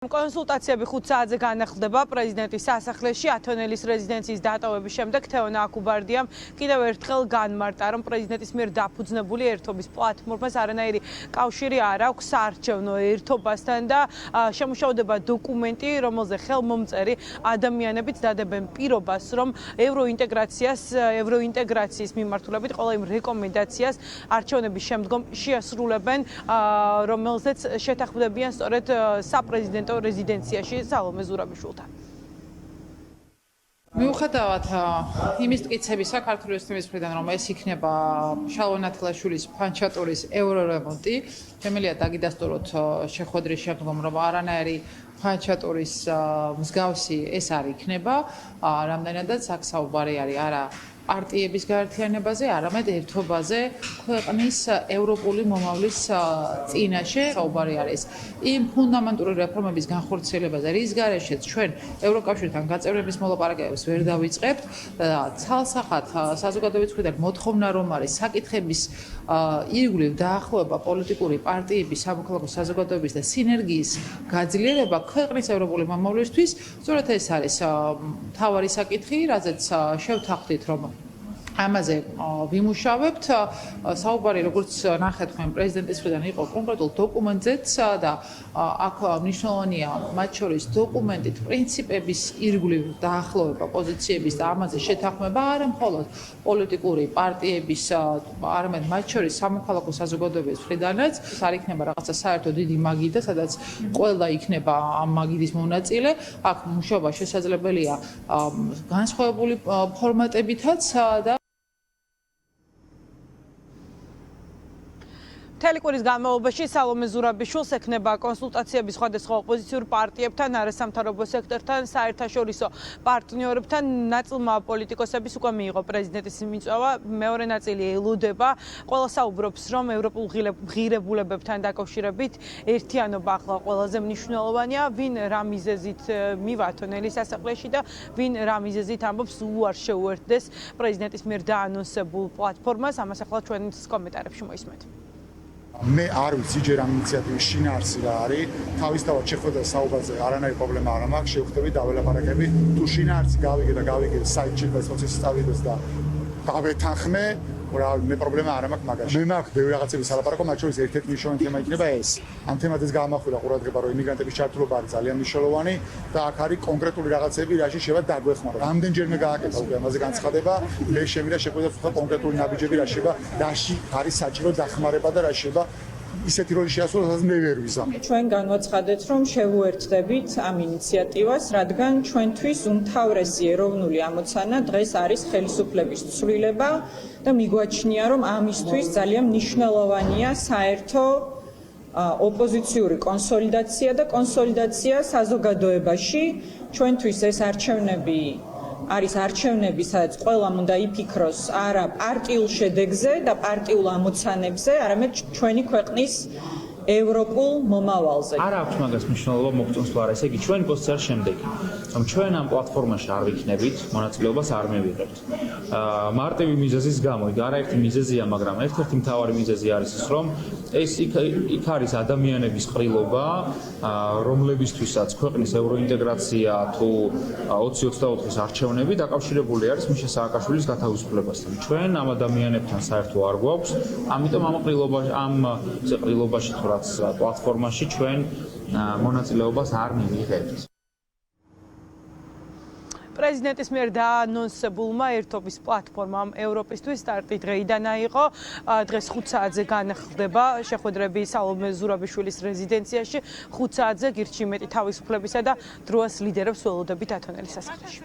კონსულტაციები 5 საათზე განახლდება პრეზიდენტის სასახლეში ათონელის რეზიდენციის დატოვების შემდეგ თეონა აკუბარდიამ კიდევ ერთხელ განმარტა, რომ პრეზიდენტის მიერ დაფუძნებული ერთობის პლატფორმას არანაირი კავშირი არ აქვს საარჩევნო ერთობასთან და შემუშავდება დოკუმენტი, რომელზე ხელმომწერი ადამიანებიც დადებენ პირობას, რომ ევროინტეგრაციის მიმართულებით ყველა იმ რეკომენდაციას არჩევნების შემდგომ შეასრულებენ, რომელზეც შეთანხმდებიან სწორედ საპრეზიდენტო რეზიდენციაში სალომე ზურაბიშვილთან. მიუხედავად იმის მტკიცებისა ქართული ოცნების მხრიდან, რომ ეს იქნება შალვა ნათელაშვილის ფანჩატურის ევრორემონტი, შემიძლია დაგიდასტუროთ შეხვედრის შემდგომ, რომ არანაირი ფანჩატურის მსგავსი ეს არ იქნება, რამდენადაც აქ საუბარი არის არა პარტიების გაერთიანებაზე, არამედ ერთობაზე ქვეყნის ევროპული მომავლის წინაშე საუბარი არის. იმ ფუნდამენტური რეფორმების განხორციელებაზე, რის გარეშეც ჩვენ ევროკავშირთან გაწევრების მოლაპარაკებებს ვერ დავიწყებთ და ცალსახად საზოგადოების მხრიდან მოთხოვნა რომ არის საკითხების ირგვლივ დაახლოება პოლიტიკური პარტიების, სამოქალაქო საზოგადოების და სინერგიის გაძლიერება ქვეყნის ევროპული მომავლისთვის, სწორედ ეს არის მთავარი საკითხი, რაზეც შევთანხმდით, რომ ამაზე ვიმუშავებთ. საუბარი, როგორც ნახეთ, თქვენ პრეზიდენტის მხრიდან იყო კონკრეტულ დოკუმენტზეც და აქ მნიშვნელოვანია მათ შორის დოკუმენტით პრინციპების ირგვლივ დაახლოება პოზიციების და ამაზე შეთანხმება არა მხოლოდ პოლიტიკური პარტიების, არამედ მათ შორის სამოქალაქო საზოგადოების მხრიდანაც. არ იქნება რაღაცა საერთო დიდი მაგიდა, სადაც ყველა იქნება ამ მაგიდის მონაწილე. აქ მუშაობა შესაძლებელია განსხვავებული ფორმატებითაც და თელიკურის განმავლობაში სალომე ზურაბიშვილს ექნება კონსულტაციები სხვადასხვა ოპოზიციურ პარტიებთან, არასამთავრობო სექტორთან, საერთაშორისო პარტნიორებთან. ნაწილმა პოლიტიკოსების უკვე მიიღო პრეზიდენტის მიწვევა, მეორე ნაწილი ელოდება. ყველა საუბრობს, რომ ევროპულ ღირებულებებთან დაკავშირებით ერთიანობა ახლა ყველაზე მნიშვნელოვანია. ვინ რა მიზეზით მივა ათონელის სასახლეში და ვინ რა მიზეზით ამბობს უარ შეუერთდეს პრეზიდენტის მიერ დაანონსებულ პლატფორმას. ამას ახლა ჩვენს კომენტარებში მოისმენთ. მე არ ვიცი ჯერ ამ ინიციატივის შინაარსი რა არის. თავისთავად შეხვედრა საუბარზე არანაირი პრობლემა არ მაქვს, შევხვდები დაველაპარაკები. თუ შინაარსი გავიგე საიტში და პროცესი წავიდეს და გავეთანხმე, მე პრობლემა არ მაქვს მაგაში. მე მაქვს ბევრი რაღაცების სალაპარაკო, მათ შორის ერთ-ერთი მნიშვნელოვანი თემა იქნება ეს. ამ თემაზეც გამახვილა ყურადღება, რომ იმიგრანტების ჩართულობა არის ძალიან მნიშვნელოვანი და აქ არის კონკრეტული რაღაცები, რაში შევა დაგვეხმარა. რამდენჯერმე გააკეთა უკვე ამაზე განცხადება, მე შემიძლია შეგვიძლია ვთქვა კონკრეტული ნაბიჯები, რა შევა, რაში არის საჭირო დახმარება და რა შევა ისეთი როლი შეასრულოს, სადაც მე ვერ ვიზამ. ჩვენ განვაცხადეთ, რომ შევუერთდებით ამ ინიციატივას, რადგან ჩვენთვის უმთავრესი ეროვნული ამოცანა დღეს არის ხელისუფლების ცვლილება და მიგვაჩნია, რომ ამისთვის ძალიან მნიშვნელოვანია საერთო ოპოზიციური კონსოლიდაცია და კონსოლიდაცია საზოგადოებაში. ჩვენთვის ეს არჩევნები არის არჩევნები, სადაც ყველამ უნდა იფიქროს არა პარტიულ შედეგზე და პარტიულ ამოცანებზე, არამედ ჩვენი ქვეყნის ევროპულ მომავალზე. არ აქვს მაგას მნიშვნელობა მოგწონს თუ არა, ესე იგი ჩვენი პოზიცია არის შემდეგი, რომ ჩვენ ამ პლატფორმაში არ ვიქნებით, მონაწილეობას არ მივიღებთ. მარტივი მიზეზის გამო, არაერთი მიზეზია, მაგრამ ერთ-ერთი მთავარი მიზეზი არის ის, რომ ეს იქ არის ადამიანების ყრილობა, რომლებისთვისაც ქვეყნის ევროინტეგრაცია თუ 2024-ის არჩევნები დაკავშირებული არის მიშა სააკაშვილის გათავისუფლებასთან. ჩვენ ამ ადამიანებთან საერთო არ გვაქვს, ამიტომ ამ ყრილობაში თუ რაც პლატფორმაში ჩვენ მონაწილეობას არ მივიღებთ. პრეზიდენტის მიერ დაანონსებულმა ერთობის პლატფორმამ ევროპისთვის სტარტი დღეიდან აიღო. დღეს 5 საათზე განახლდება შეხვედრები სალომე ზურაბიშვილის რეზიდენციაში. 5 საათზე გირჩი მეტი თავისუფლებისა და დროას ლიდერებს ველოდებით ათონელის სასახლეში.